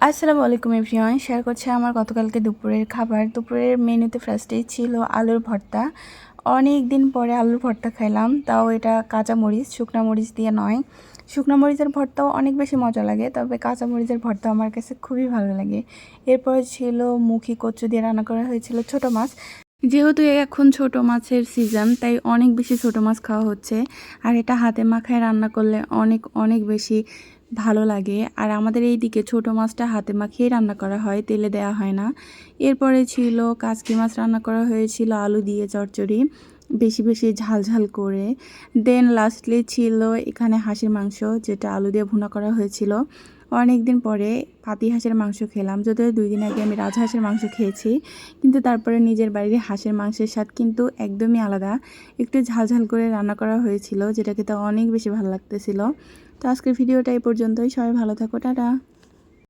আসসালামু আলাইকুম everyone, share করছে আমার গতকালকে দুপুরের খাবার। দুপুরের মেনুতে ফার্স্টেই ছিল আলুর ভর্তা। অনেক দিন পরে আলুর ভর্তা খাইলাম, তাও এটা কাঁচা মরিচ, শুকনা মরিচ দিয়ে নয়। শুকনা মরিচের ভর্তাও অনেক বেশি মজা লাগে, তবে কাঁচা মরিচের ভর্তা আমার কাছে খুবই ভালো লাগে। এরপরে ছিল মুখি কচু দিয়ে রান্না করা হয়েছিল ছোট মাছ। যেহেতু এখন ছোট মাছের সিজন, তাই অনেক বেশি ছোট মাছ খাওয়া হচ্ছে। আর এটা হাতে মাখায় রান্না করলে অনেক অনেক বেশি ভালো লাগে। আর আমাদের এই দিকে ছোট মাছটা হাতে মাখিয়ে রান্না করা হয়, তেলে দেওয়া হয় না। এরপরে ছিল কাচকি মাছ রান্না করা হয়েছিল আলু দিয়ে চচ্চড়ি, বেশি বেশি ঝাল ঝাল করে। দেন লাস্টলি ছিল এখানে হাঁসের মাংস, যেটা আলু দিয়ে ভুনা করা হয়েছিল। অনেক দিন পরে পাতি হাঁসের মাংস খেলাম, যদিও 2 দিন আগে আমি রাজহাঁসের মাংস খেয়েছি, কিন্তু তারপরে নিজের বাড়ির হাঁসের মাংসের স্বাদ কিন্তু একদমই আলাদা। একটু ঝাল ঝাল করে রান্না করা হয়েছিল, যেটা খেতে অনেক বেশি ভালো লাগতেছিল। তো আজকের ভিডিওটা এই পর্যন্তই। সবাই ভালো থাকো, টাটা।